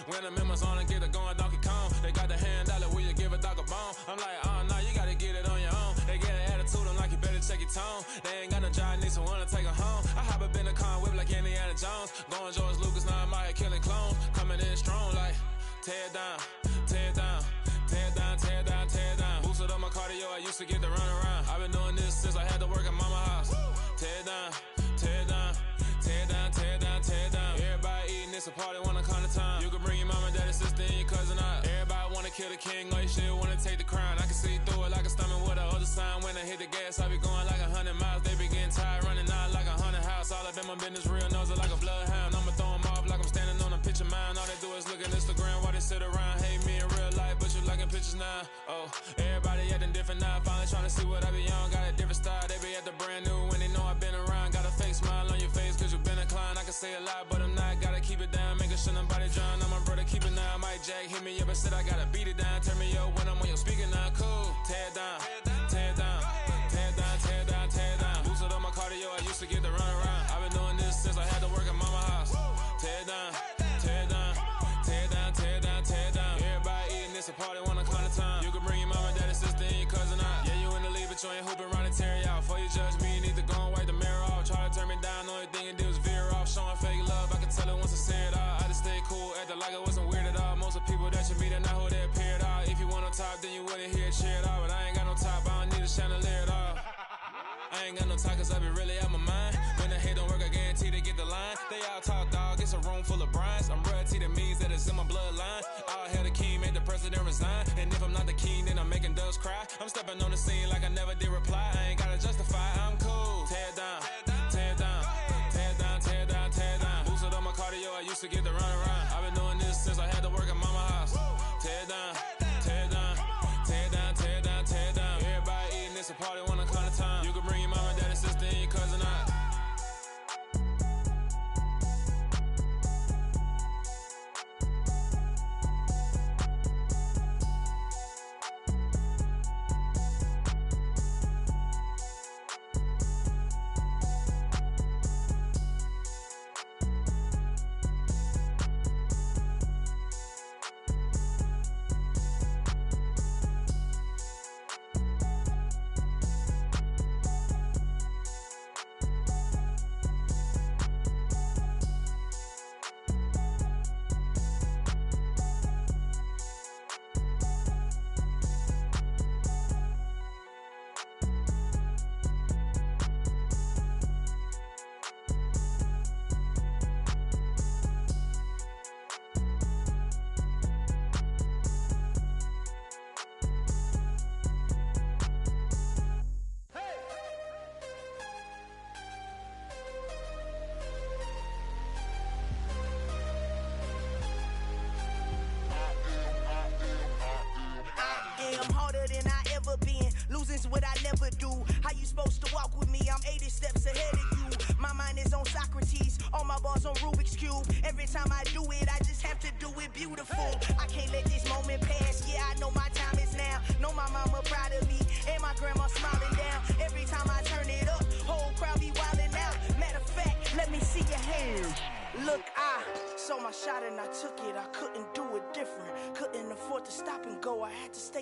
When the members on and get it going Donkey Kong. They got the hand dollar, will you give a dog a bone? I'm like, oh no, you gotta get it on your own. They get an attitude, I'm like, you better check your tone. They ain't got no job, need someone to take her home. I hop up in the car and whip like Indiana Jones. Going George Lucas, now I'm out here killing clones. Coming in strong like, tear it down, tear it down. Tear it down, tear it down, tear it down. Boosted up my cardio, I used to get to run around. I've been doing this since I had to work at mama house. Tear it down, tear it down, tear it down, tear it down, tear it down. Everybody eating, it's a party, wanna come to time. You can bring your mama, daddy, sister, and your cousin out. Everybody wanna kill the king, or you shit wanna take the crown. I can see through it like a stomach with a other sign. When I hit the gas, I be going like 100 miles. They be getting tired, running out like 100 house. All up in my business, real nose it like a bloodhound. I'ma throw them off like I'm standing on a picture mound. All they do is look at Instagram while they sit around. Hate me in real life, but you liking pictures now. Oh, everybody acting different now. Finally trying to see what I be on. Got a different style, they be at the brand new when they know I've been around. Got a fake smile on your face cause you been inclined. I can say a lot, but I'm not. Gotta keep it down, making sure nobody drown. I'm my brother, keep it now. Mike Jack hit me up and said I gotta beat it down. Turn me up when I'm on your speaker now. Cool, tear it down, tear it down, tear it down, tear it down, tear it down. Boosted up my cardio, I used to get to run around. I've been doing this since I had to work at mama house. Tear it down, tear it down, tear it down, tear it down, tear it down. Everybody eating, it's a party, wanna come to time. You can bring your mama, daddy, sister, and your cousin out. Yeah, you in the lead, but you ain't hooping around and tear you out. Before you judge me, you need to go and wipe the mirror off. Try to turn me down, only thing you did was veer off. Showing fake love, I can tell it once I see it all. I just stay cool, acting like I wasn't weird at all. Most of the people that you meet are not who they appear at all. If you want on top, then you wouldn't hear it cheer at all. But I ain't got no top, I don't need a chandelier at all. I ain't got no talk cause I be really out my mind. When the hate don't work, I guarantee they get the line. They all talk, dog, it's a room full of brines. I'm royalty, that means that it's in my bloodline. All hail the king, made the president resign. And if I'm not the king, then I'm making doves cry. I'm stepping on the scene like I never did reply. I ain't gotta justify, I'm cool. Tear it down, tear it down, tear it down, tear it down, tear it down. Boosted up my cardio, I used to get to run around. I've been doing this since I had to work at mama house. Tear it down, tear it down, tear it down, tear it down, tear it down. Everybody eating, it's a party, wanna come to time. You can bring your mama, daddy, sister, and your cousin out.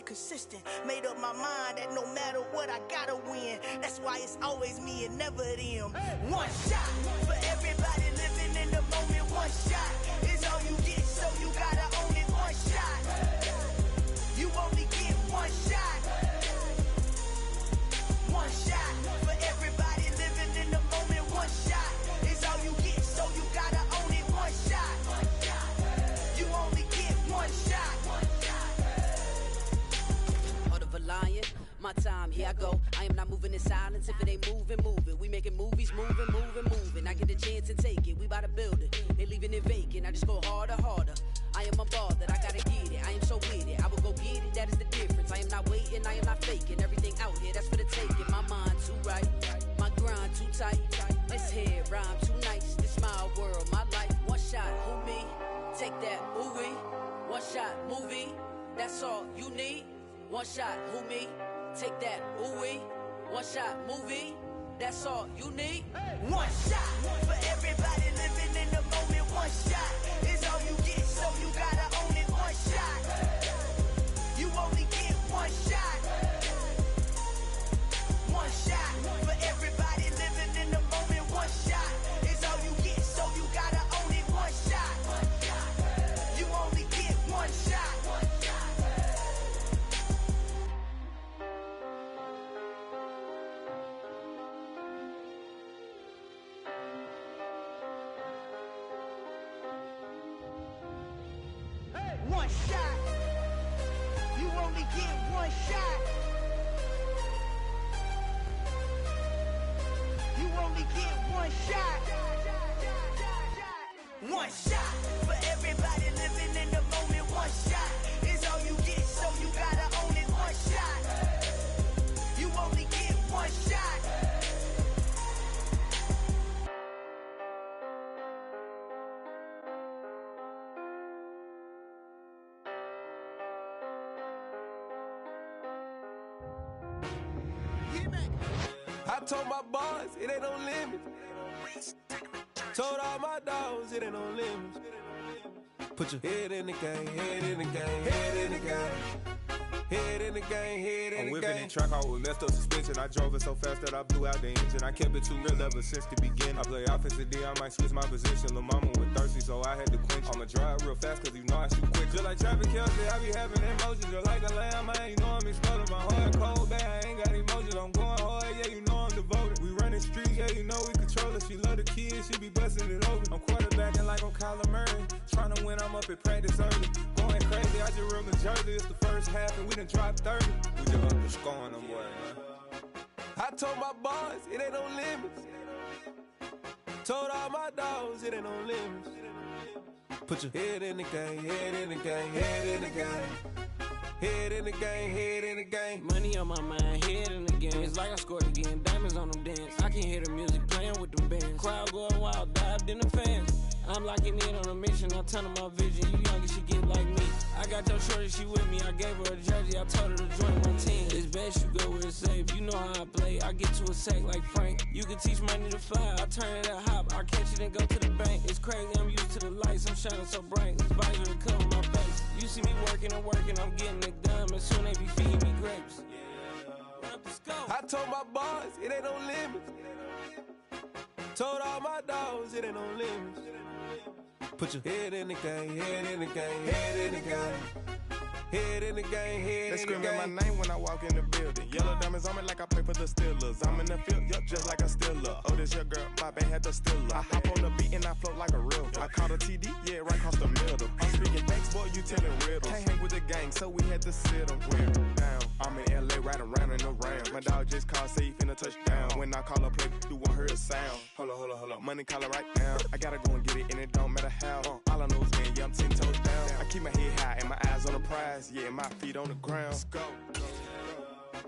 Consistent, made up my mind that no matter what I gotta win. That's why it's always me and never them. One shot for everybody living in the moment. One shot is all you get, so you gotta own it. One shot, you only get one shot. One shot for everybody living in the moment. One shot is all you get, so you gotta own it. One shot, you only get one shot. Of a lion, my time, here I go. I am not moving in silence. If it ain't moving, moving. We making movies, moving, moving, moving. I get a chance to take it. We bout to build it. They leaving it vacant. I just go harder, harder. I am a ball that I gotta get it. I am so with it. I will go get it. That is the difference. I am not waiting. I am not faking. Everything out here, that's for the taking. My mind too right. My grind too tight. This head rhyme too nice. This my world, my life. One shot, who me? Take that, movie. One shot, movie. That's all you need. One shot, who me? Take that, ooh-wee. One shot, movie. That's all you need. One shot for everybody living in the moment. One shot is all you get, so you got shot. You only get one shot. You only get one shot. One shot for everybody living in the moment. One shot is all you get, so you gotta own it. One shot. You only get one shot. I told my boys it ain't no limits. Told all my dogs it ain't no limits. Put your head in the game, head in the game, head in the game. Head in the game, head in the game. I'm whipping the track out with messed up suspension. I drove it so fast that I blew out the engine. I kept it too real ever since the beginning. I play offensive D, I might switch my position. Lil' mama was thirsty, so I had to quench. I'ma drive real fast, cause you know I shoot quick. Just like traffic Kelsey, I be having emotions. Just like a lamb, man, you know I'm exploding. My heart cold, bad, I ain't got emotions. I'm going hard, yeah, you know I'm devoted. We running streets, yeah, you know we control it. She love the kids, she be busting it over. I'm quarterbacking like I'm Kyler Murray. Trying to win, I'm up at practice early. Going crazy, I just real the jersey. It's the first half and we done dropped 30. We just underscoring them, boy, man. I told my boys it ain't no limits. Told all my dogs it ain't no limits. Put your head in the game, head in the game, head in the game. Head in the game, head in the game. Money on my mind, head in the game. It's like I scored again, diamonds on them dance. I can hear the music playing with them bands. Crowd going wild, dived in the fans. I'm locking in on a mission, I turn on my vision. You young, you should get like me. I got your shorty, she with me. I gave her a jersey, I told her to join my team. It's best you go where it's safe. You know how I play, I get to a sack like Frank. You can teach money to fly, I turn it at hop. I catch it and go to the bank. It's crazy, I'm used to the lights, I'm shining so bright. This visor to cover my face. You see me working and working, I'm getting it done. And soon they be feeding me grapes. I told my boys it ain't no limits. Told all my dogs it ain't no limits. Put your head in the game, head in the game, head in the game. Head in the game, head in the game. They screaming my name when I walk in the building. Yellow diamonds on me like I play for the Steelers. I'm in the field, yup, just like a Steeler. Oh, this your girl, my band had the Steeler. I hop on the beat and I float like a real. I caught a TD, yeah, right across the middle. I'm speaking thanks, boy, you telling riddles. Can't hang with the gang, so we had to sit them down. I'm in LA, riding around in the ram. My dog just called, say he finna touch down. When I call a play, you won't hear a sound. Hold up, money call it right now. I gotta go and get it, and it don't matter how. All I know is, man, yeah, I'm 10 toes down. I keep my head high and my eyes on the prize. Yeah, my feet on the ground. Let's go.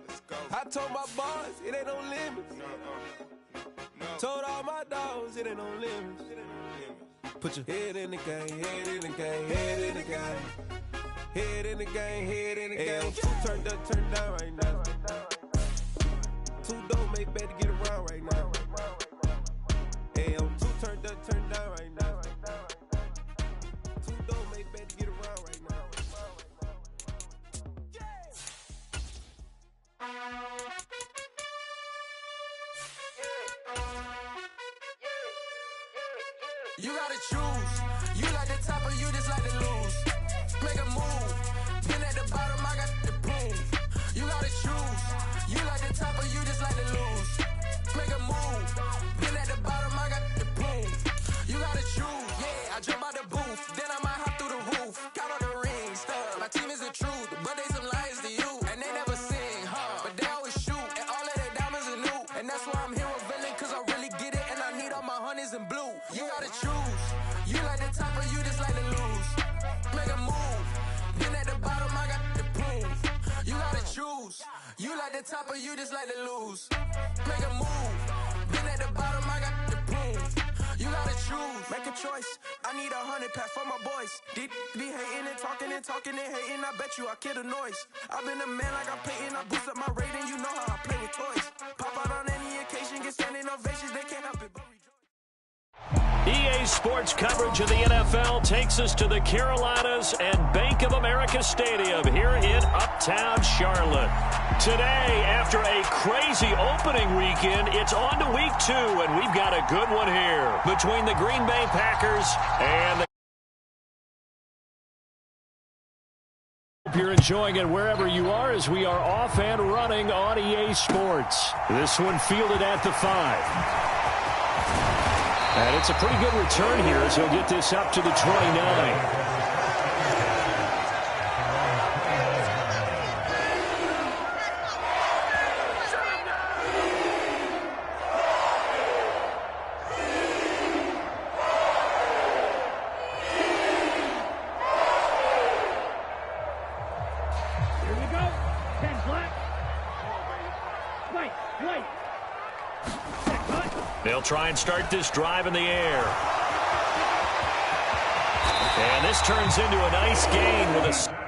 Let's go. I told my boys it ain't no limits. No. Told all my dogs it ain't no limits. Put your head in the game, head in the game, head in the game. Head in the game, head in the game. Two turned up, turned down right now. Two dope make better get around right now. Hey, I'm two turned up, turned down right now. Two dope make better get around right now. You gotta choose. You like the top or you just like to lose. Make a move. Been at the bottom, I got the prove. You gotta choose. You like the top or you just like to lose. Make a move. Been at the bottom, I got the prove. You gotta choose. Yeah, I jump out the booth, then I might hop through the roof. Count on the rings, stuff. My team is the truth, but they some liars to you, and they never sing, but they always shoot, and all of their diamonds are new, and that's why I'm here with villain, cause I really get it, and I need all my honeys in blue. You gotta choose. You like the top or you just like to lose. Make a move. Been at the bottom, I got the proof. You gotta choose. You like the top or you just like to lose. Make a move. Been at the bottom, I got the proof. You gotta choose. Make a choice. I need 100 pack for my boys. Be hating and talking and talking and hating. I bet you I kill the noise. I've been a man like I'm Peyton. I boost up my rating. You know how I play with toys. Pop out on any occasion, get standing ovations. They can't help it but rejoice. EA Sports coverage of the NFL takes us to the Carolinas and Bank of America Stadium here in Uptown Charlotte. Today, after a crazy opening weekend, it's on to week 2, and we've got a good one here between the Green Bay Packers and the... Hope you're enjoying it wherever you are as we are off and running on EA Sports. This one fielded at the 5. And it's a pretty good return here as he'll get this up to the 29. They'll try and start this drive in the air. And this turns into a nice gain with a...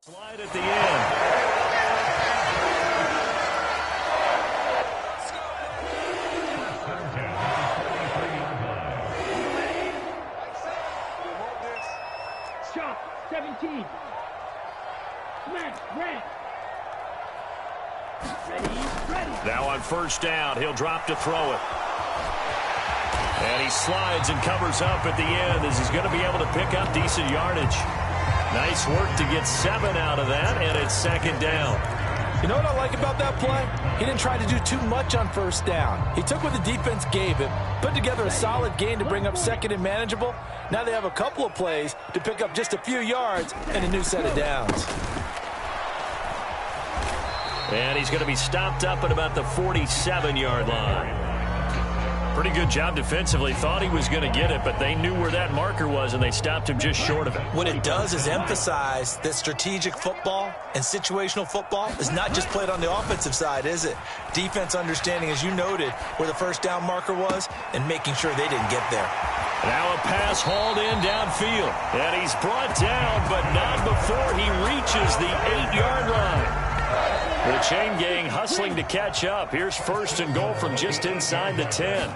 Slide at the end. Shot 17. Smash, red. Ready. Now on first down, he'll drop to throw it. And he slides and covers up at the end as he's going to be able to pick up decent yardage. Nice work to get 7 out of that, and it's second down. You know what I like about that play? He didn't try to do too much on first down. He took what the defense gave him, put together a solid gain to bring up second and manageable. Now they have a couple of plays to pick up just a few yards and a new set of downs. And he's going to be stopped up at about the 47-yard line. Pretty good job defensively. Thought he was going to get it, but they knew where that marker was, and they stopped him just short of it. What it does is emphasize that strategic football and situational football is not just played on the offensive side, is it? Defense understanding, as you noted, where the first down marker was and making sure they didn't get there. Now a pass hauled in downfield. And he's brought down, but not before he reaches the 8-yard line. The chain gang hustling to catch up. Here's first and goal from just inside the 10.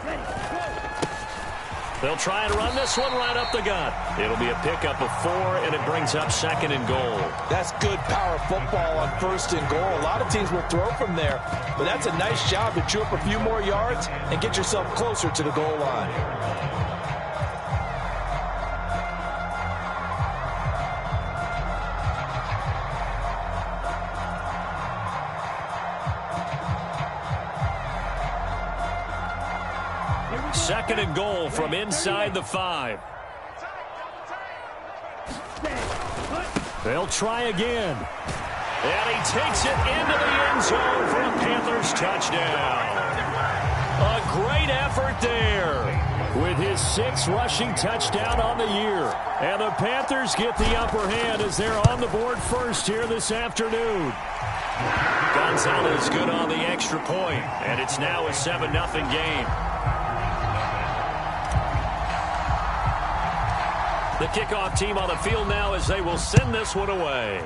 They'll try and run this one right up the gut. It'll be a pickup of 4, and it brings up second and goal. That's good power football on first and goal. A lot of teams will throw from there, but that's a nice job to chew up a few more yards and get yourself closer to the goal line. Second and goal from inside the 5. They'll try again. And he takes it into the end zone for a Panthers touchdown. A great effort there with his 6th rushing touchdown on the year. And the Panthers get the upper hand as they're on the board first here this afternoon. Gonzalez good on the extra point, and it's now a 7-0 game. The kickoff team on the field now as they will send this one away.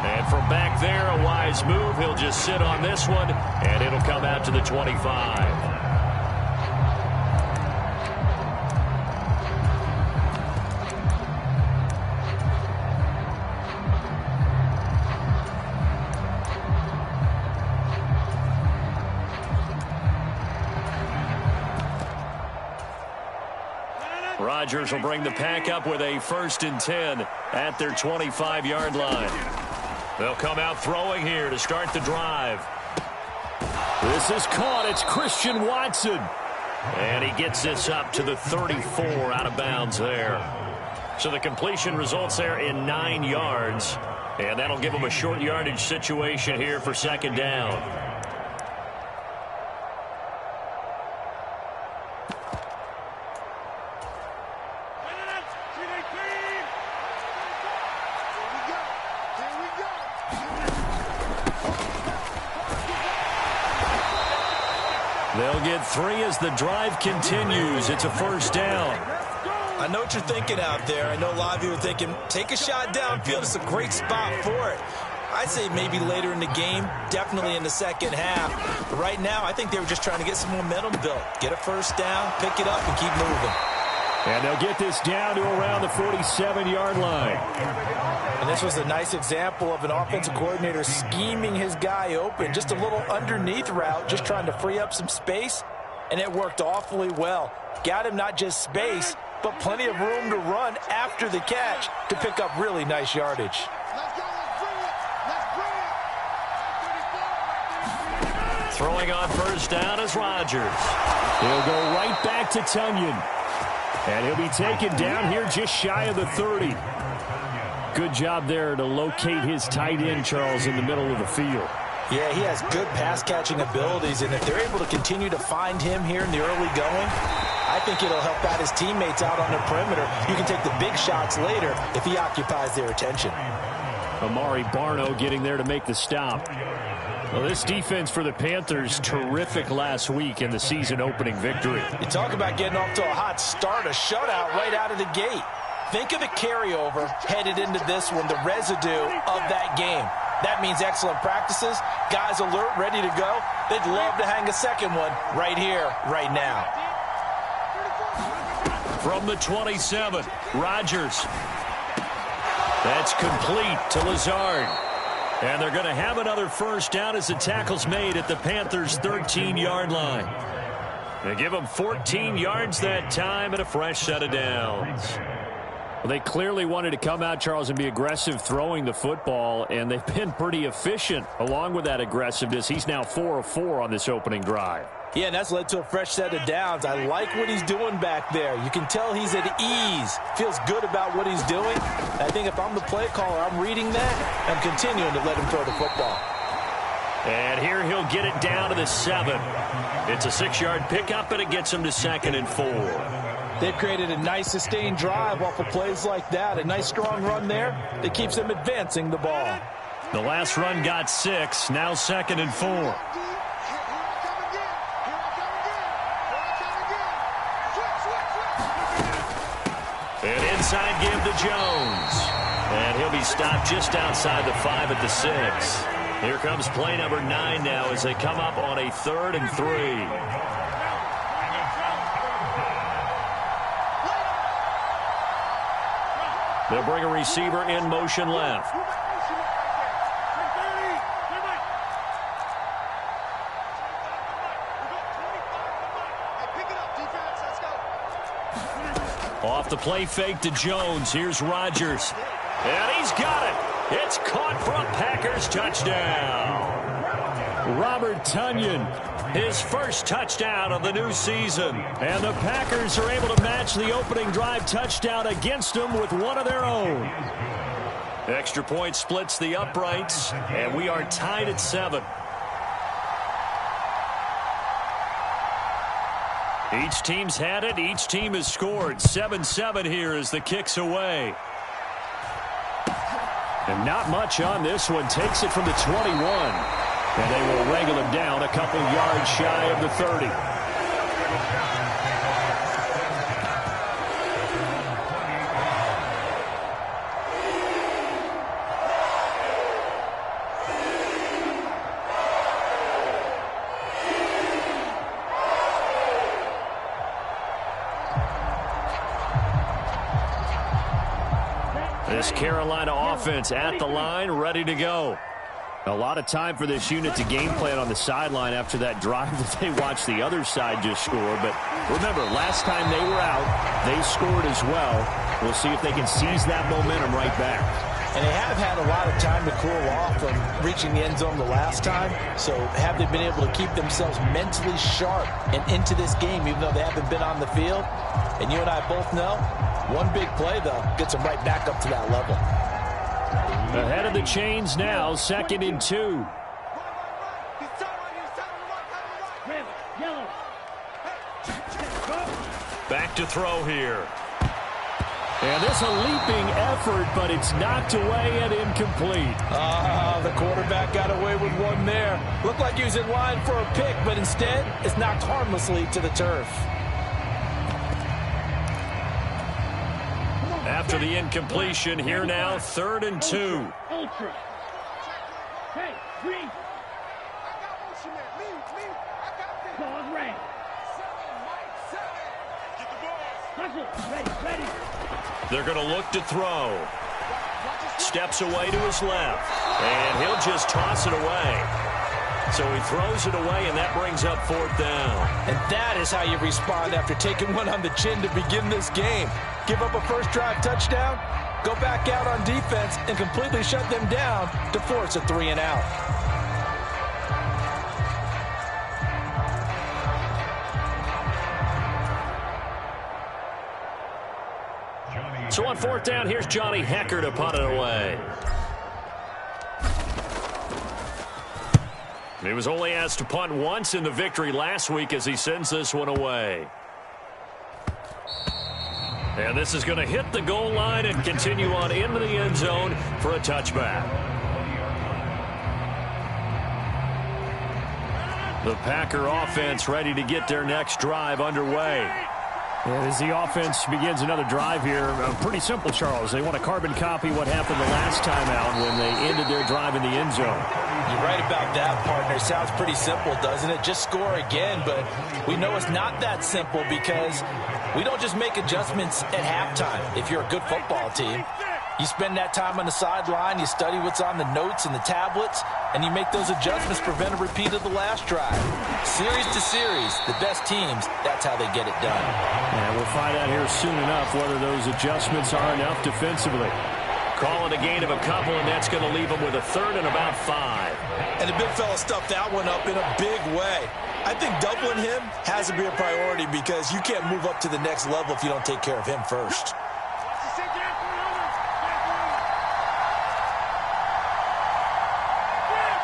And from back there, a wise move. He'll just sit on this one, and it'll come out to the 25. Rodgers will bring the pack up with a 1st and 10 at their 25-yard line. They'll come out throwing here to start the drive. This is caught. It's Christian Watson. And he gets this up to the 34 out of bounds there. So the completion results there in 9 yards. And that'll give him a short yardage situation here for second down. They'll get 3 as the drive continues. It's a first down. I know what you're thinking out there. I know a lot of you are thinking, take a shot downfield. It's a great spot for it. I'd say maybe later in the game, definitely in the second half. But right now, I think they were just trying to get some momentum built. Get a first down, pick it up, and keep moving. And they'll get this down to around the 47-yard line. And this was a nice example of an offensive coordinator scheming his guy open. Just a little underneath route, just trying to free up some space. And it worked awfully well. Got him not just space, but plenty of room to run after the catch to pick up really nice yardage. Throwing on first down is Rodgers. He'll go right back to Tunyon. And he'll be taken down here just shy of the 30. Good job there to locate his tight end, Charles, in the middle of the field. Yeah, he has good pass-catching abilities, and if they're able to continue to find him here in the early going, I think it'll help out his teammates out on the perimeter. You can take the big shots later if he occupies their attention. Amari Barno getting there to make the stop. Well, this defense for the Panthers, terrific last week in the season-opening victory. You talk about getting off to a hot start, a shutout right out of the gate. Think of the carryover headed into this one, the residue of that game. That means excellent practices, guys alert, ready to go. They'd love to hang a second one right here, right now. From the 27, Rodgers. That's complete to Lazard. And they're going to have another first down as the tackle's made at the Panthers' 13-yard line. They give them 14 yards that time and a fresh set of downs. Well, they clearly wanted to come out, Charles, and be aggressive throwing the football, and they've been pretty efficient along with that aggressiveness. He's now 4 of 4 on this opening drive. Yeah, and that's led to a fresh set of downs. I like what he's doing back there. You can tell he's at ease, feels good about what he's doing. I think if I'm the play caller, I'm reading that. I'm continuing to let him throw the football. And here he'll get it down to the 7. It's a 6-yard pickup, and it gets him to 2nd and 4. They've created a nice sustained drive off of plays like that. A nice strong run there that keeps them advancing the ball. The last run got 6, now 2nd and 4. An inside give to Jones. And he'll be stopped just outside the 5 at the 6. Here comes play number 9 now as they come up on a 3rd and 3. They'll bring a receiver in motion left. Off the play fake to Jones. Here's Rodgers. And he's got it. It's caught for a Packers touchdown. Robert Tunyon, his first touchdown of the new season. And the Packers are able to match the opening drive touchdown against them with one of their own. Extra point splits the uprights, and we are tied at 7. Each team's had it. Each team has scored. 7-7 here as the kick's away. And not much on this one. Takes it from the 21. And they will wrangle him down a couple yards shy of the 30. This Carolina offense at the line, ready to go. A lot of time for this unit to game plan on the sideline after that drive that they watched the other side just score. But remember, last time they were out, they scored as well. We'll see if they can seize that momentum right back. And they have had a lot of time to cool off from reaching the end zone the last time. So have they been able to keep themselves mentally sharp and into this game, even though they haven't been on the field? And you and I both know, one big play, though, gets them right back up to that level. Ahead of the chains now, 2nd and 2. Back to throw here. And this a leaping effort, but it's knocked away and incomplete. The quarterback got away with one there. Looked like he was in line for a pick, but instead it's knocked harmlessly to the turf. after the incompletion. Here now, 3rd and 2. Ultra. Hey, green. Pause, red. Hustle, ready. They're going to look to throw. Steps away to his left. And he'll just toss it away. So he throws it away, and that brings up 4th down. And that is how you respond after taking one on the chin to begin this game. Give up a first drive touchdown, go back out on defense, and completely shut them down to force a 3 and out. So on 4th down, here's Johnny Hecker to punt it away. He was only asked to punt once in the victory last week as he sends this one away. And this is going to hit the goal line and continue on into the end zone for a touchback. The Packer offense ready to get their next drive underway. As the offense begins another drive here, pretty simple, Charles. They want to carbon copy what happened the last time out when they ended their drive in the end zone. You're right about that, partner. Sounds pretty simple, doesn't it? Just score again, but we know it's not that simple because we don't just make adjustments at halftime. If you're a good football team, you spend that time on the sideline, you study what's on the notes and the tablets, and you make those adjustments, prevent a repeat of the last drive. Series to series, the best teams, that's how they get it done. And we'll find out here soon enough whether those adjustments are enough defensively. Call it a gain of a couple, and that's going to leave them with a 3rd and about 5. And the big fella stuffed that one up in a big way. I think doubling him has to be a priority because you can't move up to the next level if you don't take care of him first.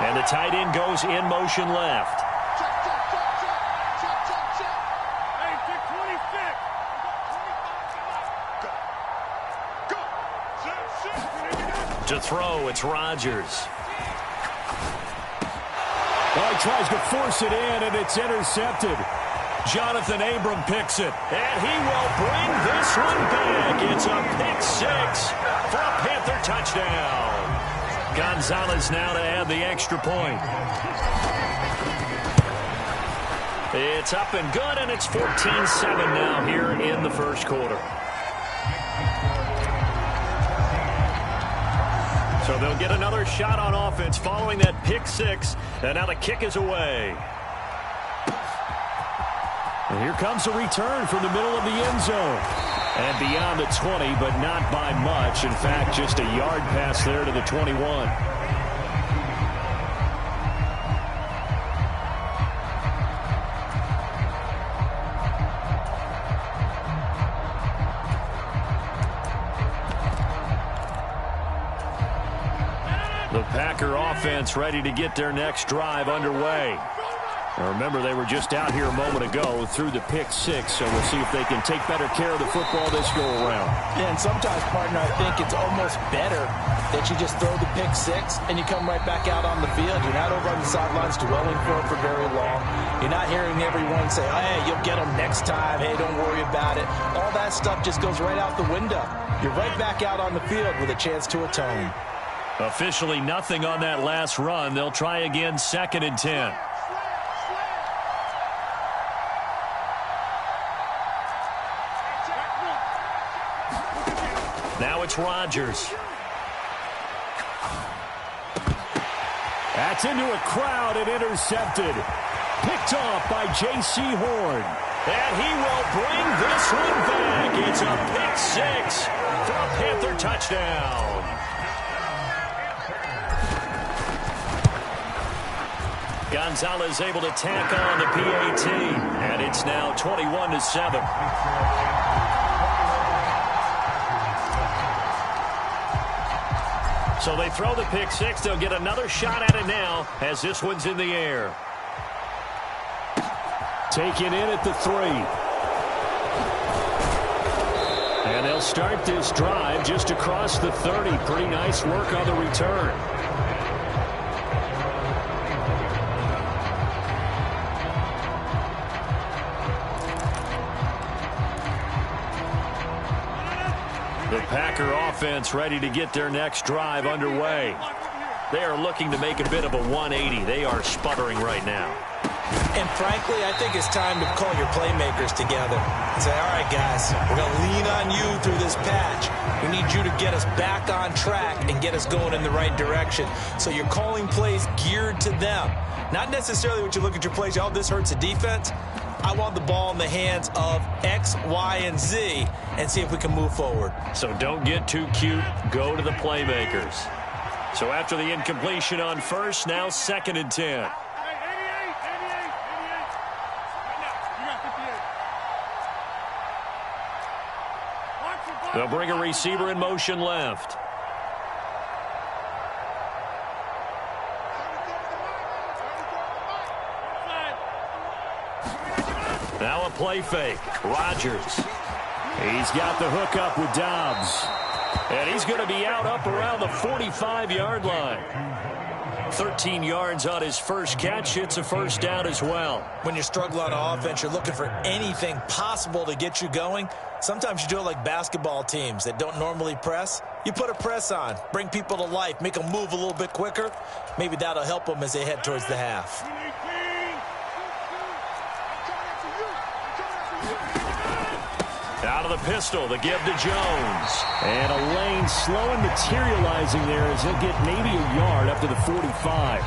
And the tight end goes in motion left. To throw, it's Rodgers. Well, he tries to force it in, and it's intercepted. Jonathan Abram picks it, and he will bring this one back. It's a pick 6 for a Panther touchdown. Gonzalez now to add the extra point. It's up and good, and it's 14-7 now here in the first quarter. So they'll get another shot on offense following that pick 6, and now the kick is away. And here comes a return from the middle of the end zone. And beyond the 20, but not by much. In fact, just a yard pass there to the 21. The Packer offense ready to get their next drive underway. Now remember, they were just out here a moment ago through the pick 6, so we'll see if they can take better care of the football this go-around. Yeah, and sometimes, partner, I think it's almost better that you just throw the pick 6 and you come right back out on the field. You're not over on the sidelines dwelling for very long. You're not hearing everyone say, oh, hey, you'll get them next time. Hey, don't worry about it. All that stuff just goes right out the window. You're right back out on the field with a chance to atone. Officially nothing on that last run. They'll try again, 2nd and 10. Now it's Rodgers. That's into a crowd and intercepted. Picked off by J.C. Horn. And he will bring this one back. It's a pick 6 for a Panther touchdown. Gonzalez able to tack on the PAT. And it's now 21-7. So they throw the pick 6. They'll get another shot at it now as this one's in the air. Taken in at the 3. And they'll start this drive just across the 30. Pretty nice work on the return. The Packer offense ready to get their next drive underway. They are looking to make a bit of a 180. They are sputtering right now. And frankly, I think it's time to call your playmakers together and say, all right, guys, we're going to lean on you through this patch. We need you to get us back on track and get us going in the right direction. So you're calling plays geared to them. Not necessarily what you look at your plays, oh, this hurts the defense. I want the ball in the hands of X, Y, and Z and see if we can move forward. So don't get too cute. Go to the playmakers. So after the incompletion on first, now 2nd and 10. They'll bring a receiver in motion left. Now a play fake. Rodgers. He's got the hook up with Dobbs. And he's going to be out up around the 45-yard line. 13 yards on his first catch. It's a first down as well. When you're struggling on offense, you're looking for anything possible to get you going. Sometimes you do it like basketball teams that don't normally press. You put a press on, bring people to life, make them move a little bit quicker. Maybe that'll help them as they head towards the half. Out of the pistol, the give to Jones. And a lane slow and materializing there as he'll get maybe a yard up to the 45.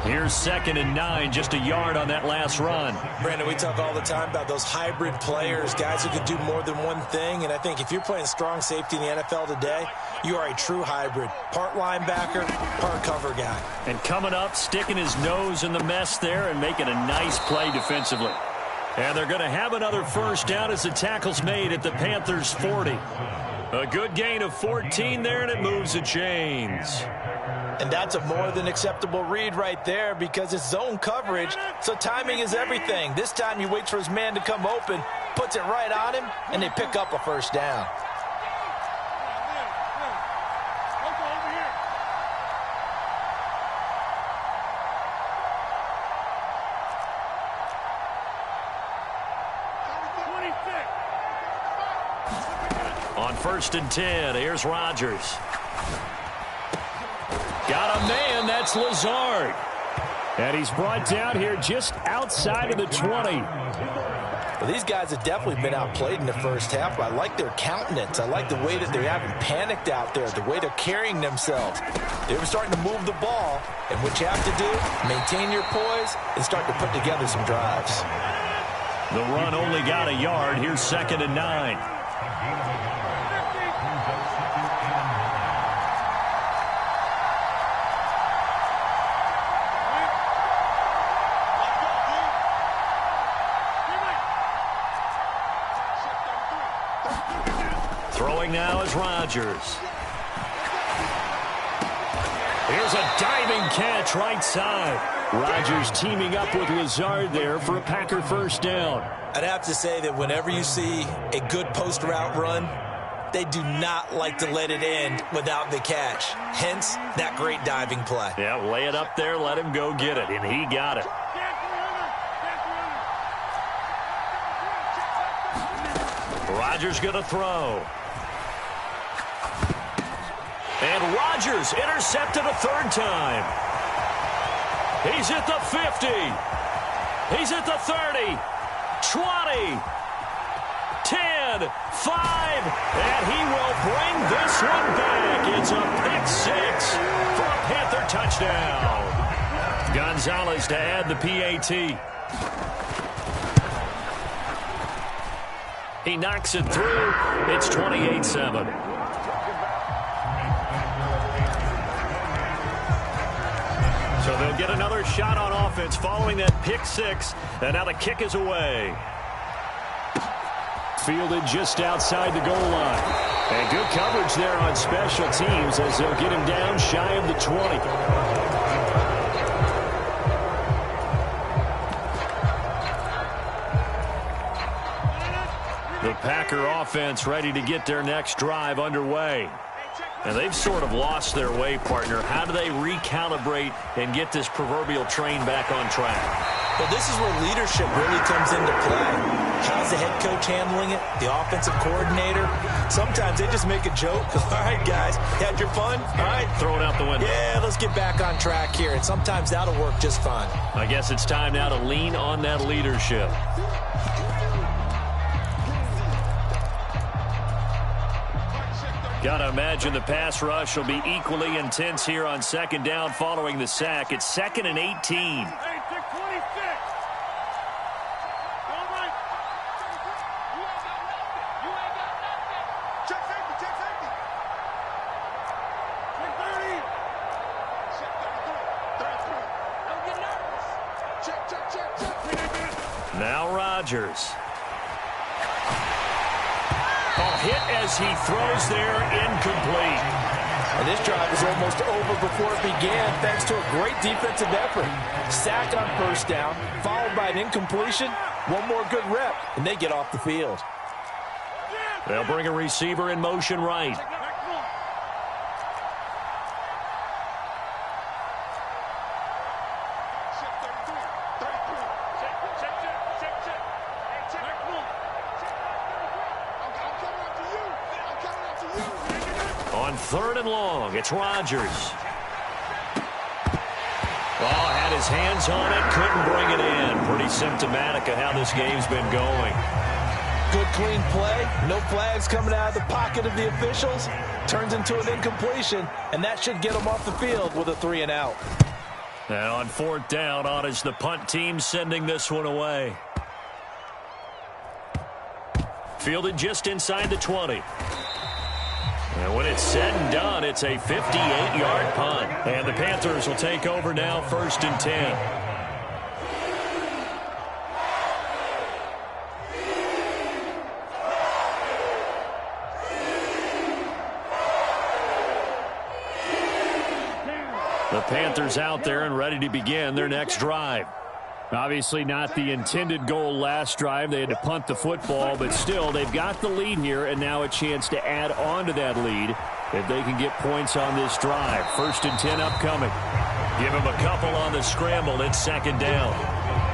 Here's 2nd and 9, just a yard on that last run. Brandon, we talk all the time about those hybrid players, guys who can do more than one thing. And I think if you're playing strong safety in the NFL today, you are a true hybrid. Part linebacker, part cover guy. And coming up, sticking his nose in the mess there and making a nice play defensively. And they're going to have another first down as the tackle's made at the Panthers' 40. A good gain of 14 there, and it moves the chains. And that's a more than acceptable read right there because it's zone coverage, so timing is everything. This time he waits for his man to come open, puts it right on him, and they pick up a first down. On 1st and 10, here's Rodgers. Got a man, that's Lazard. And he's brought down here just outside of the 20. Well, these guys have definitely been outplayed in the first half. I like their countenance. I like the way that they haven't panicked out there, the way they're carrying themselves. They were starting to move the ball, and what you have to do, maintain your poise and start to put together some drives. The run only got a yard. Here's 2nd and 9. Throwing now is Rodgers. Here's a diving catch right side. Rodgers teaming up with Lazard there for a Packer first down. I'd have to say that whenever you see a good post route run, they do not like to let it end without the catch. Hence, that great diving play. Yeah, lay it up there, let him go get it, and he got it. Rodgers going to throw. And Rodgers intercepted a third time. He's at the 50. He's at the 30. 20. 10. 5. And he will bring this one back. It's a pick six for a Panther touchdown. Gonzalez to add the PAT. He knocks it through. It's 28-7. So they'll get another shot on offense following that pick six. And now the kick is away. Fielded just outside the goal line. And good coverage there on special teams as they'll get him down shy of the 20. The Packer offense ready to get their next drive underway. And they've sort of lost their way, partner. How do they recalibrate and get this proverbial train back on track? Well, this is where leadership really comes into play. How's the head coach handling it? The offensive coordinator? Sometimes they just make a joke. All right, guys, you had your fun? All right. Throw it out the window. Yeah, let's get back on track here. And sometimes that'll work just fine. I guess it's time now to lean on that leadership. Gotta imagine the pass rush will be equally intense here on second down following the sack. It's 2nd and 18. Now Rodgers. Hit as he throws there, incomplete. And this drive is almost over before it began thanks to a great defensive effort. Sack on first down, followed by an incompletion. One more good rep, and they get off the field. They'll bring a receiver in motion right. On 3rd and long, it's Rodgers. Had his hands on it, couldn't bring it in. Pretty symptomatic of how this game's been going. Good, clean play. No flags coming out of the pocket of the officials. Turns into an incompletion, and that should get them off the field with a 3 and out. Now on 4th down, on is the punt team sending this one away. Fielded just inside the 20. And when it's said and done, it's a 58-yard punt. And the Panthers will take over now, 1st and 10. The Panthers out there and ready to begin their next drive. Obviously not the intended goal last drive. They had to punt the football, but still, they've got the lead here, and now a chance to add on to that lead if they can get points on this drive. 1st and 10 upcoming. Give him a couple on the scramble. It's 2nd down.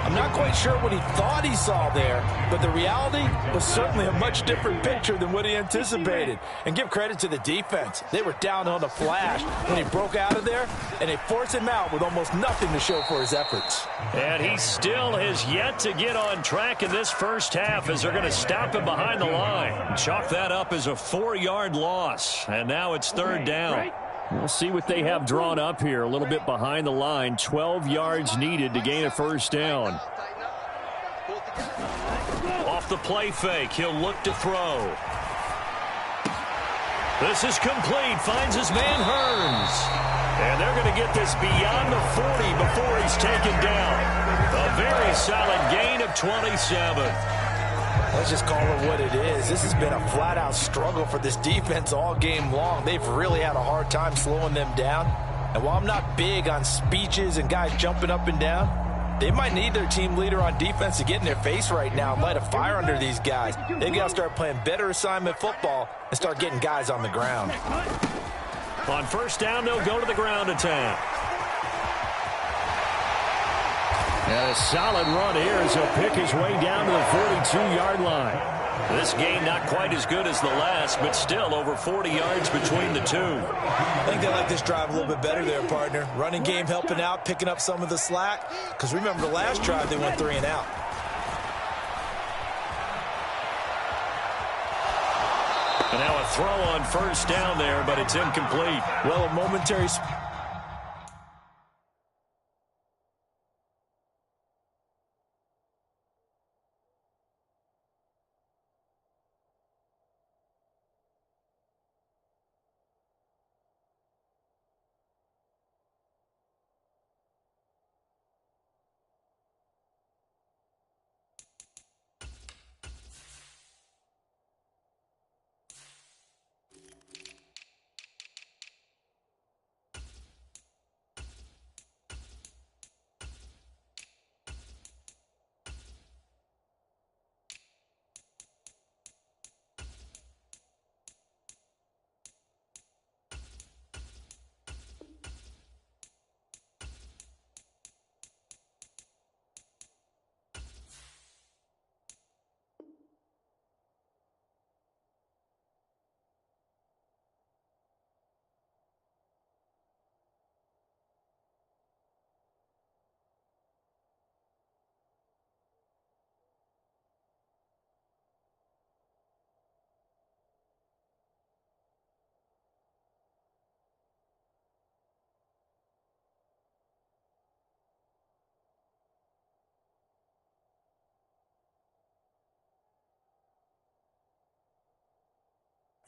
I'm not quite sure what he thought he saw there, but the reality was certainly a much different picture than what he anticipated. And give credit to the defense. They were down on the flash when he broke out of there, and they forced him out with almost nothing to show for his efforts. And he still has yet to get on track in this first half as they're going to stop him behind the line. Chalk that up as a 4-yard loss, and now it's 3rd down. We'll see what they have drawn up here. A little bit behind the line. 12 yards needed to gain a 1st down. Off the play fake, he'll look to throw. This is complete. Finds his man Hearns. And they're going to get this beyond the 40 before he's taken down. A very solid gain of 27. Let's just call it what it is. This has been a flat-out struggle for this defense all game long. They've really had a hard time slowing them down. And while I'm not big on speeches and guys jumping up and down, they might need their team leader on defense to get in their face right now and light a fire under these guys. They've got to start playing better assignment football and start getting guys on the ground. On 1st down, they'll go to the ground attack. And a solid run here as he'll pick his way down to the 42-yard line. This game not quite as good as the last, but still over 40 yards between the two. I think they like this drive a little bit better there, partner. Running game helping out, picking up some of the slack. Because remember the last drive, they went 3 and out. And now a throw on 1st down there, but it's incomplete. Well, a momentary...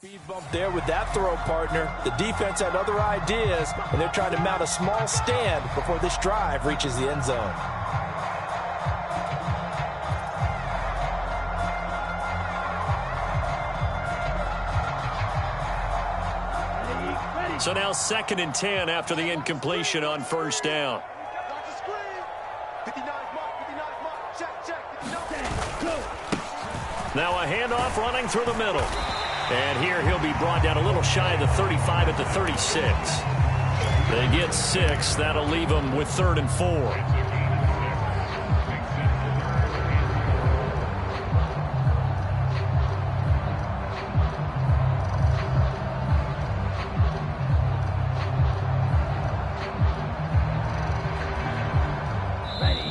Speed bump there with that throw, partner. The defense had other ideas, and they're trying to mount a small stand before this drive reaches the end zone. So now 2nd and 10 after the incompletion on first down. Now a handoff running through the middle. And here he'll be brought down a little shy of the 35 at the 36. They get 6. That'll leave them with 3rd and 4.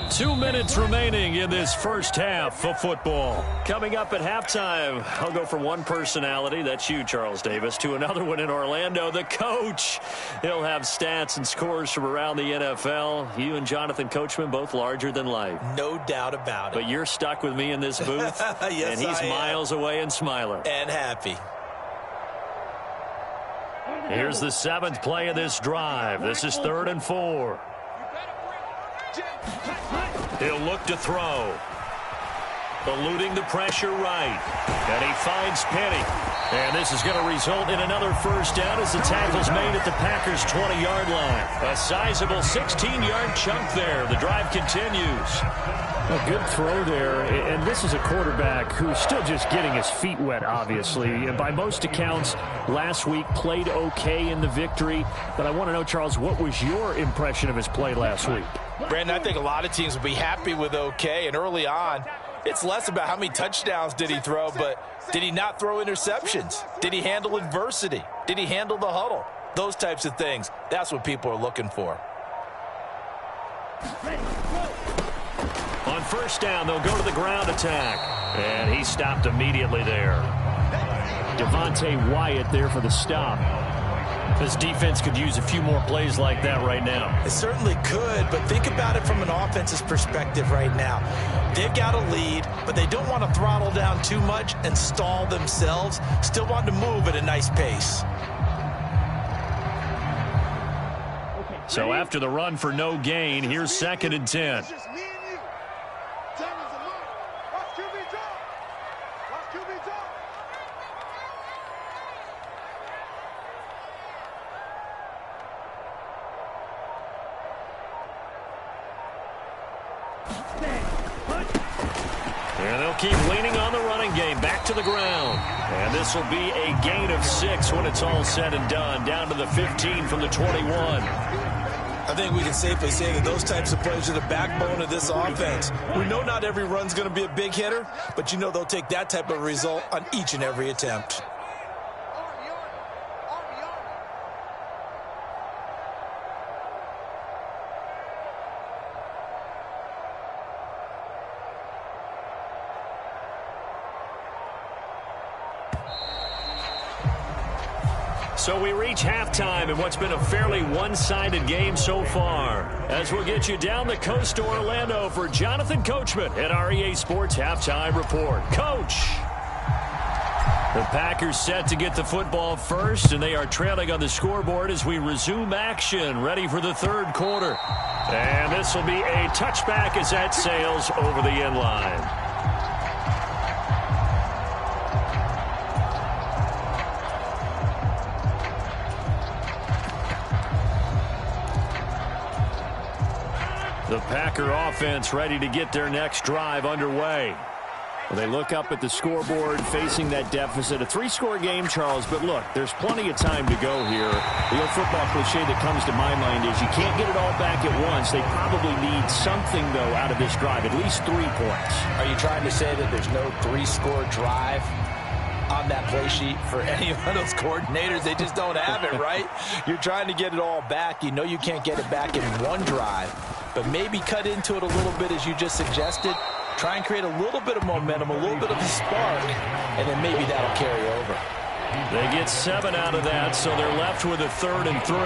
2 minutes remaining in this first half of football. Coming up at halftime, I'll go from one personality, that's you, Charles Davis, to another one in Orlando, the coach. He'll have stats and scores from around the NFL. You and Jonathan Coachman, both larger than life. No doubt about it. But you're stuck with me in this booth. Yes, and he's miles away and smiling. And happy. Here's the 7th play of this drive. This is 3rd and 4. He'll look to throw. Eluding the pressure right. And he finds Penny. And this is going to result in another first down as the tackle's made at the Packers' 20-yard line. A sizable 16-yard chunk there. The drive continues. A good throw there, and this is a quarterback who's still just getting his feet wet, obviously. And by most accounts, last week played okay in the victory. But I want to know, Charles, what was your impression of his play last week? Brandon, I think a lot of teams will be happy with okay. And early on, it's less about how many touchdowns did he throw, but did he not throw interceptions? Did he handle adversity? Did he handle the huddle? Those types of things. That's what people are looking for. On first down, they'll go to the ground attack. And he stopped immediately there. Devontae Wyatt there for the stop. This defense could use a few more plays like that right now. It certainly could, but think about it from an offense's perspective right now. They've got a lead, but they don't want to throttle down too much and stall themselves. Still want to move at a nice pace. So after the run for no gain, here's 2nd and 10. And they'll keep leaning on the running game. Back to the ground. And this will be a gain of 6 when it's all said and done. Down to the 15 from the 21. I think we can safely say that those types of plays are the backbone of this offense. We know not every run's going to be a big hitter, but you know they'll take that type of result on each and every attempt. So we reach halftime in what's been a fairly one-sided game so far. As we'll get you down the coast to Orlando for Jonathan Coachman at our EA Sports Halftime Report. Coach! The Packers set to get the football first, and they are trailing on the scoreboard as we resume action, ready for the 3rd quarter. And this will be a touchback as that sails over the end line. The Packer offense ready to get their next drive underway. Well, they look up at the scoreboard facing that deficit. A 3-score game, Charles, but look, there's plenty of time to go here. The old football cliche that comes to my mind is you can't get it all back at once. They probably need something, though, out of this drive, at least 3 points. Are you trying to say that there's no 3-score drive on that play sheet for any of those coordinators? They just don't have it, right? You're trying to get it all back. You know you can't get it back in one drive, but maybe cut into it a little bit as you just suggested. Try and create a little bit of momentum, a little bit of a spark, and then maybe that'll carry over. They get 7 out of that, so they're left with a 3rd and 3.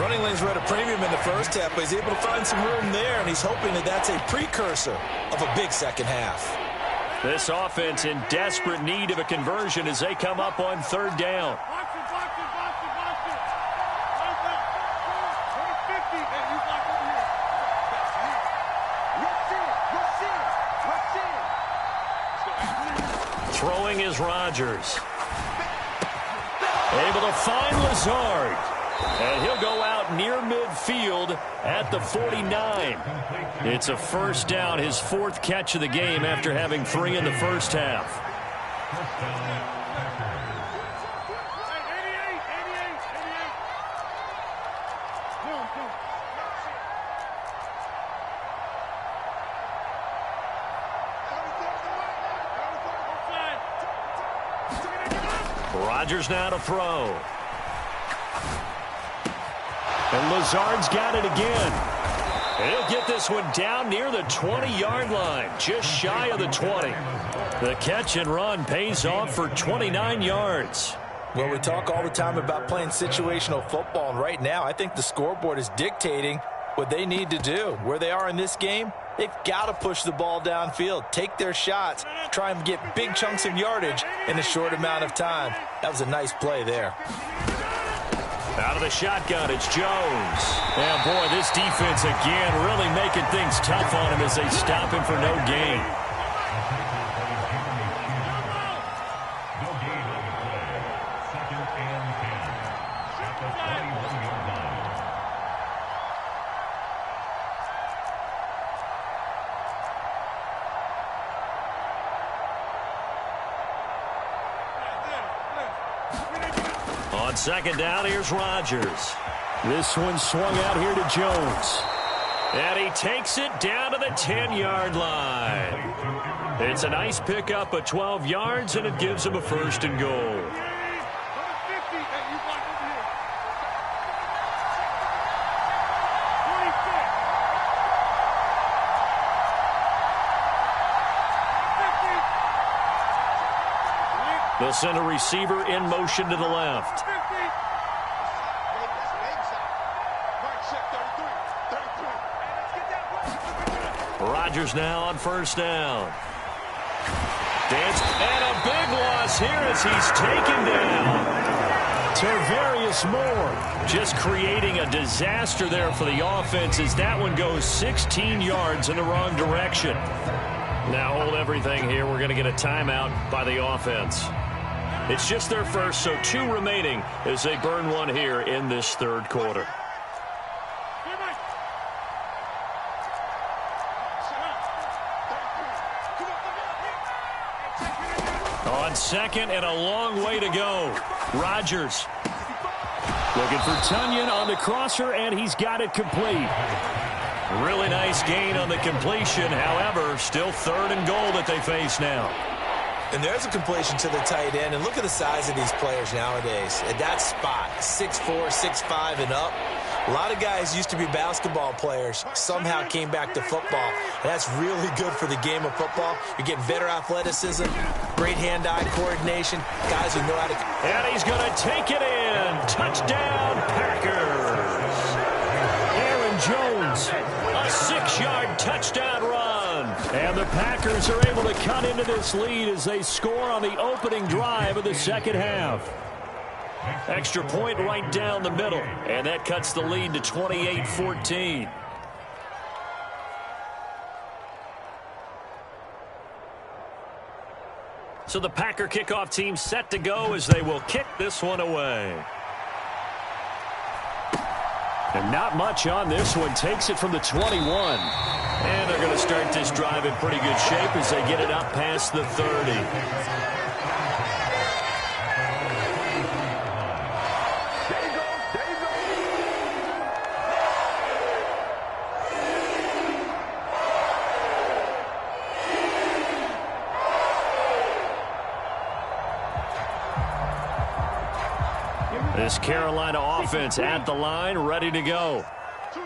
Running lanes were at a premium in the first half, but he's able to find some room there, and he's hoping that that's a precursor of a big second half. This offense in desperate need of a conversion as they come up on third down. Throwing is Rodgers. Able to find Lazard. And he'll go out near midfield at the 49. It's a first down, his fourth catch of the game after having 3 in the first half. Rodgers now to throw. And Lazard's got it again. And he'll get this one down near the 20-yard line, just shy of the 20. The catch and run pays off for 29 yards. Well, we talk all the time about playing situational football, and right now I think the scoreboard is dictating what they need to do. Where they are in this game, they've got to push the ball downfield, take their shots, try and get big chunks of yardage in a short amount of time. That was a nice play there. Out of the shotgun, it's Jones. And boy, this defense again really making things tough on him as they stop him for no gain. On second down, here's Rodgers. This one swung out here to Jones. And he takes it down to the 10-yard line. It's a nice pickup of 12 yards, and it gives him a first and goal. They'll send a receiver in motion to the left. Rodgers now on first down. Dance, and a big loss here as he's taken down. Tarvarius Moore just creating a disaster there for the offense as that one goes 16 yards in the wrong direction. Now hold everything here. We're going to get a timeout by the offense. It's just their first, so 2 remaining as they burn one here in this third quarter. On second and a long way to go. Rodgers looking for Tunyon on the crosser, and he's got it complete. Really nice gain on the completion. However, still third and goal that they face now. And there's a completion to the tight end. And look at the size of these players nowadays. At that spot, 6'4", 6'5", and up. A lot of guys used to be basketball players, somehow came back to football. And that's really good for the game of football. You're getting better athleticism, great hand-eye coordination, guys who know how to... And he's going to take it in. Touchdown, Packers. Aaron Jones, a 6-yard touchdown run. And the Packers are able to cut into this lead as they score on the opening drive of the second half. Extra point right down the middle, and that cuts the lead to 28-14. So the Packer kickoff team set to go as they will kick this one away. And not much on this one. Takes it from the 21. And they're going to start this drive in pretty good shape as they get it up past the 30. This Carolina offense at the line, ready to go.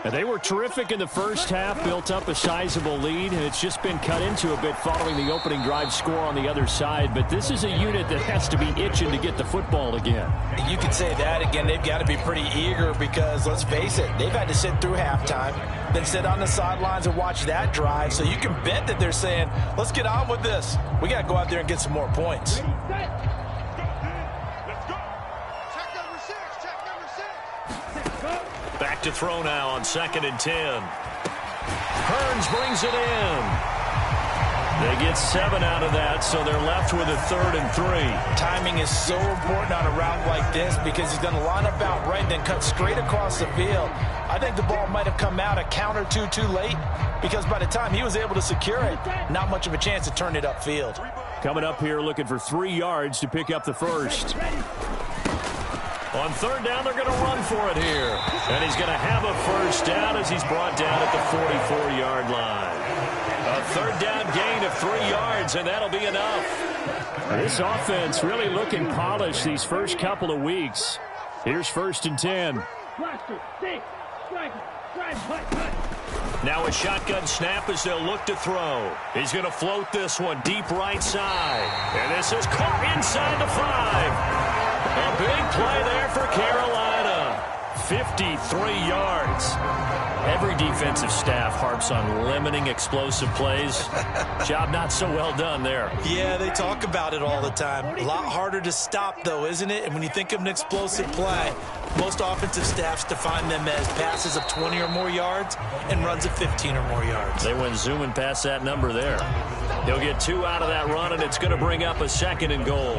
And they were terrific in the first half, built up a sizable lead, and it's just been cut into a bit following the opening drive score on the other side. But this is a unit that has to be itching to get the football again. You could say that again. They've got to be pretty eager because, let's face it, they've had to sit through halftime, then sit on the sidelines and watch that drive. So you can bet that they're saying, let's get on with this. We got to go out there and get some more points. Back to throw now on 2nd and 10. Hearns brings it in. They get 7 out of that, so they're left with a 3rd and 3. Timing is so important on a route like this because he's going to line up out right and then cut straight across the field. I think the ball might have come out a count or two too late because by the time he was able to secure it, not much of a chance to turn it upfield. Coming up here looking for 3 yards to pick up the first. On 3rd down, they're going to run for it here. And he's going to have a first down as he's brought down at the 44-yard line. A 3rd down gain of 3 yards, and that'll be enough. This offense really looking polished these first couple of weeks. Here's 1st and 10. Now a shotgun snap as they'll look to throw. He's going to float this one deep right side. And this is caught inside the 5. A big play there for Carolina. 53 yards. Every defensive staff harps on limiting explosive plays. Job not so well done there. Yeah, they talk about it all the time. A lot harder to stop, though, isn't it? And when you think of an explosive play, most offensive staffs define them as passes of 20 or more yards and runs of 15 or more yards. They went zooming past that number there. He'll get 2 out of that run, and it's going to bring up a 2nd and goal.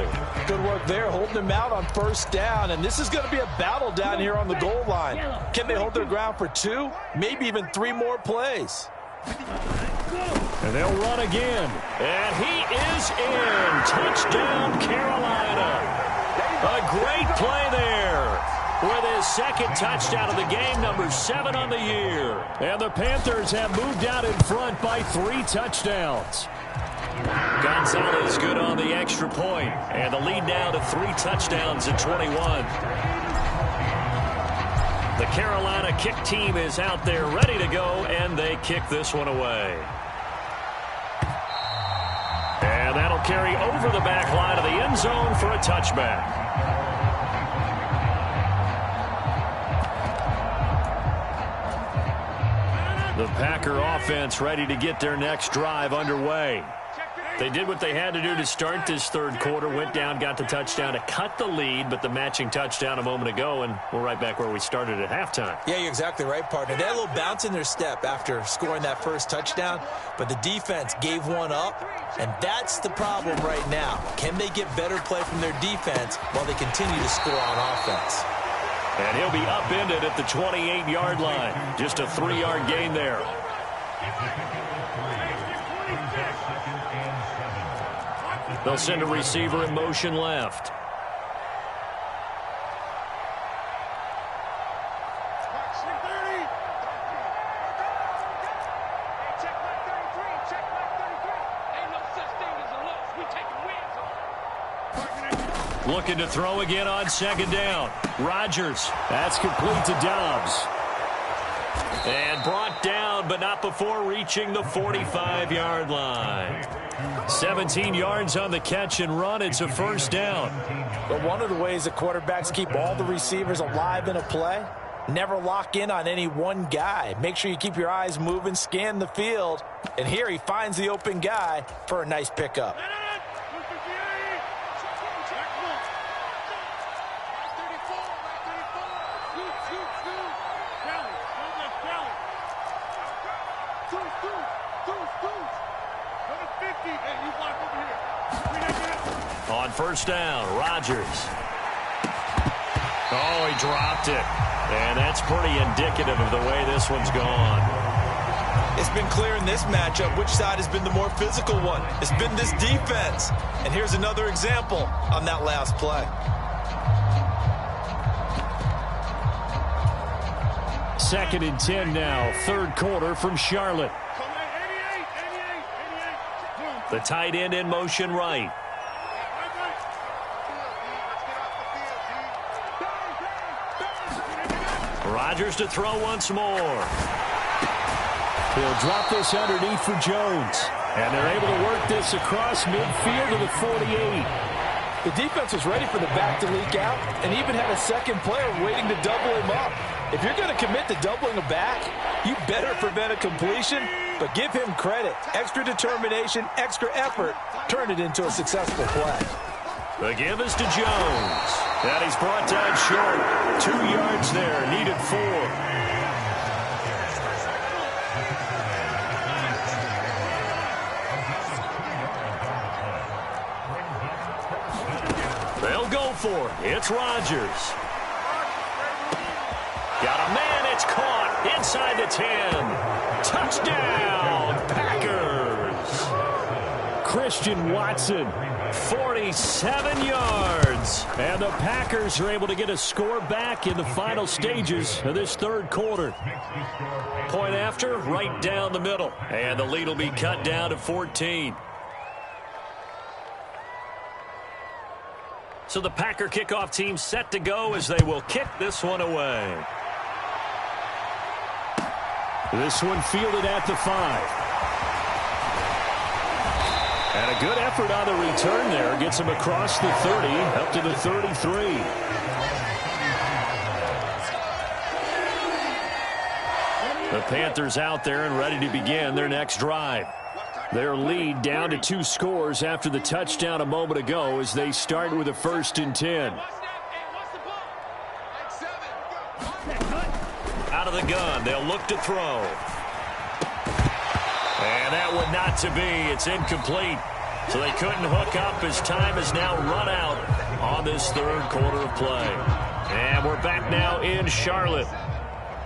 Good work there, holding them out on 1st down, and this is going to be a battle down here on the goal line. Can they hold their ground for 2, maybe even 3 more plays? And they'll run again. And he is in. Touchdown, Carolina. A great play there. With his 2nd touchdown of the game, number 7 on the year. And the Panthers have moved out in front by 3 touchdowns. Gonzalez good on the extra point. And the lead now to 3 touchdowns at 21. The Carolina kick team is out there ready to go, and they kick this one away. And that'll carry over the back line of the end zone for a touchback. The Packer offense ready to get their next drive underway. They did what they had to do to start this 3rd quarter, went down, got the touchdown to cut the lead, but the matching touchdown a moment ago, and we're right back where we started at halftime. Yeah, you're exactly right, partner. They had a little bounce in their step after scoring that first touchdown, but the defense gave one up, and that's the problem right now. Can they get better play from their defense while they continue to score on offense? And he'll be upended at the 28-yard line. Just a 3-yard gain there. They'll send a receiver in motion left. Looking to throw again on 2nd down. Rodgers. That's complete to Dobbs. And brought down, but not before reaching the 45-yard line. 17 yards on the catch and run. It's a 1st down. But one of the ways the quarterbacks keep all the receivers alive in a play, never lock in on any one guy. Make sure you keep your eyes moving, scan the field. And here he finds the open guy for a nice pickup. On 1st down, Rodgers. Oh, he dropped it. And that's pretty indicative of the way this one's gone. It's been clear in this matchup which side has been the more physical one. It's been this defense. And here's another example on that last play. 2nd and 10 now, 3rd quarter from Charlotte. The tight end in motion right. Rodgers to throw once more. He'll drop this underneath for Jones. And they're able to work this across midfield to the 48. The defense was ready for the back to leak out and even had a second player waiting to double him up. If you're going to commit to doubling a back, you better prevent a completion, but give him credit. Extra determination, extra effort, turn it into a successful play. The give is to Jones. And he's brought down short. 2 yards there, needed 4. They'll go for it. It's Rodgers. Got a man. It's caught inside the 10. Touchdown, Packers. Christian Watson, 47 yards. And the Packers are able to get a score back in the final stages of this third quarter. Point after, right down the middle. And the lead will be cut down to 14. So the Packer kickoff team set to go as they will kick this one away. This one fielded at the 5. And a good effort on the return there. Gets him across the 30, up to the 33. The Panthers out there and ready to begin their next drive. Their lead down to 2 scores after the touchdown a moment ago as they start with a 1st and 10. Out of the gun, they'll look to throw. And that one not to be. It's incomplete. So they couldn't hook up as time has now run out on this third quarter of play. And we're back now in Charlotte.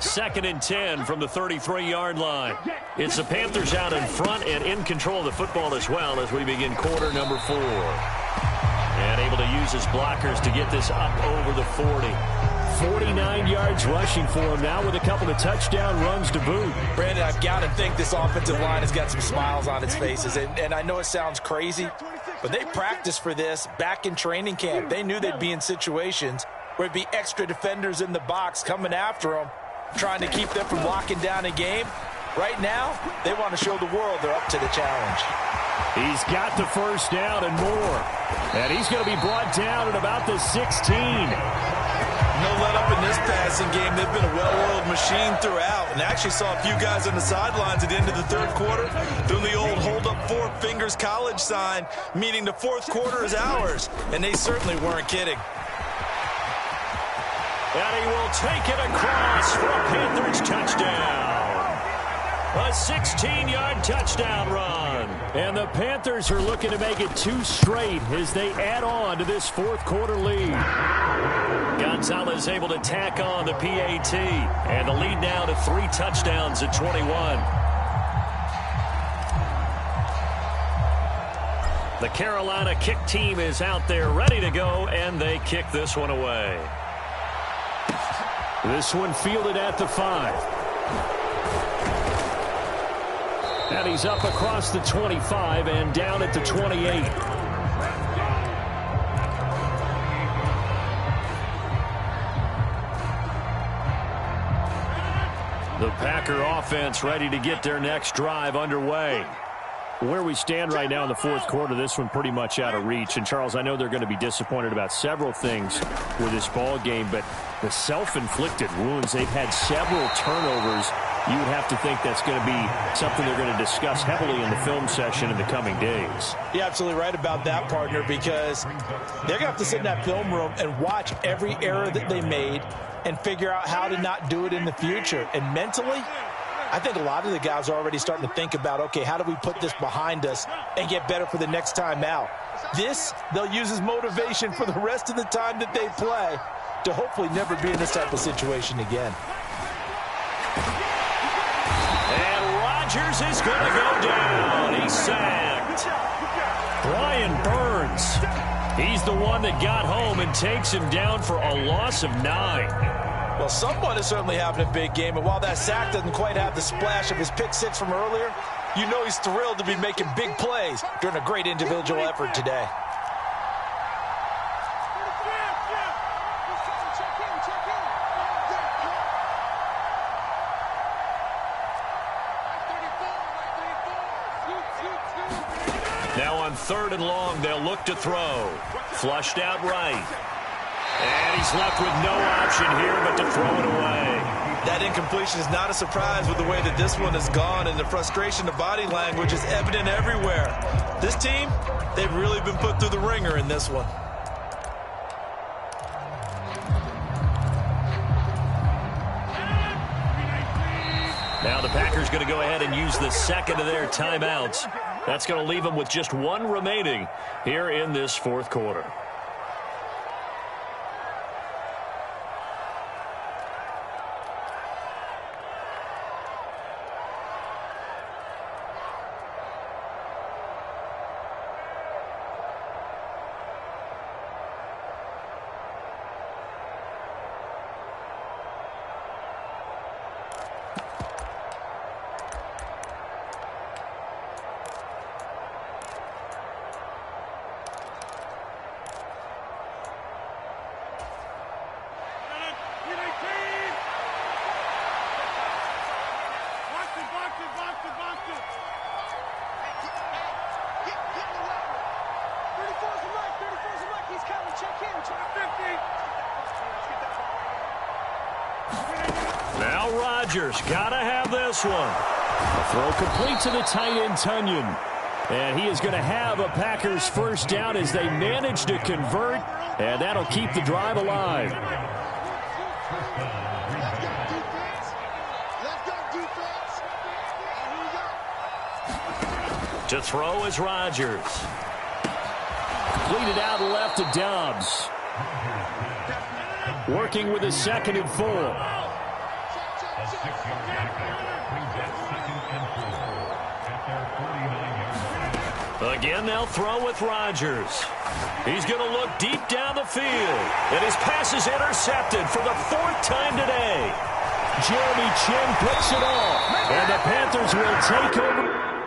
2nd and 10 from the 33-yard line. It's the Panthers out in front and in control of the football as well as we begin quarter number 4. And able to use his blockers to get this up over the 40. 49 yards rushing for him now with a couple of touchdown runs to boot. Brandon, I've got to think this offensive line has got some smiles on its faces. And I know it sounds crazy, but they practiced for this back in training camp. They knew they'd be in situations where it'd be extra defenders in the box coming after them, trying to keep them from locking down a game. Right now, they want to show the world they're up to the challenge. He's got the 1st down and more. And he's going to be brought down at about the 16. No let up in this passing game. They've been a well-oiled machine throughout. And actually saw a few guys on the sidelines at the end of the third quarter doing the old hold up 4 fingers college sign, meaning the fourth quarter is ours. And they certainly weren't kidding. And he will take it across for a Panthers touchdown. A 16-yard touchdown run. And the Panthers are looking to make it 2 straight as they add on to this fourth quarter lead. Gonzalez able to tack on the PAT. And the lead now to 3 touchdowns at 21. The Carolina kick team is out there ready to go, and they kick this one away. This one fielded at the 5. And he's up across the 25 and down at the 28. The Packer offense ready to get their next drive underway. Where we stand right now in the fourth quarter, this one pretty much out of reach. And, Charles, I know they're going to be disappointed about several things with this ball game, but the self-inflicted wounds, they've had several turnovers. You would have to think that's going to be something they're going to discuss heavily in the film session in the coming days. You're absolutely right about that, partner, because they're going to have to sit in that film room and watch every error that they made and figure out how to not do it in the future. And mentally, I think a lot of the guys are already starting to think about, okay, how do we put this behind us and get better for the next time out? This, they'll use as motivation for the rest of the time that they play to hopefully never be in this type of situation again. And Rodgers is going to go down. He's sacked. Brian Burns, he's the one that got home and takes him down for a loss of 9. Well, someone is certainly having a big game, and while that sack doesn't quite have the splash of his pick six from earlier, you know he's thrilled to be making big plays during a great individual effort today. Now on 3rd and long, they'll look to throw. Flushed out right. And he's left with no option here but to throw it away. That incompletion is not a surprise with the way that this one has gone, and the frustration, the body language is evident everywhere. This team, they've really been put through the ringer in this one. Now the Packers going to go ahead and use the second of their timeouts. That's going to leave them with just one remaining here in this 4th quarter. Now Rodgers got to have this one. A throw complete to the tight end, Tunyon. And he is going to have a Packers first down as they manage to convert, and that'll keep the drive alive. To throw is Rodgers. Completed out left to Dobbs. Working with a 2nd and 4. Again, they'll throw with Rodgers. He's going to look deep down the field. And his pass is intercepted for the 4th time today. Jeremy Chin picks it off. And the Panthers will take over.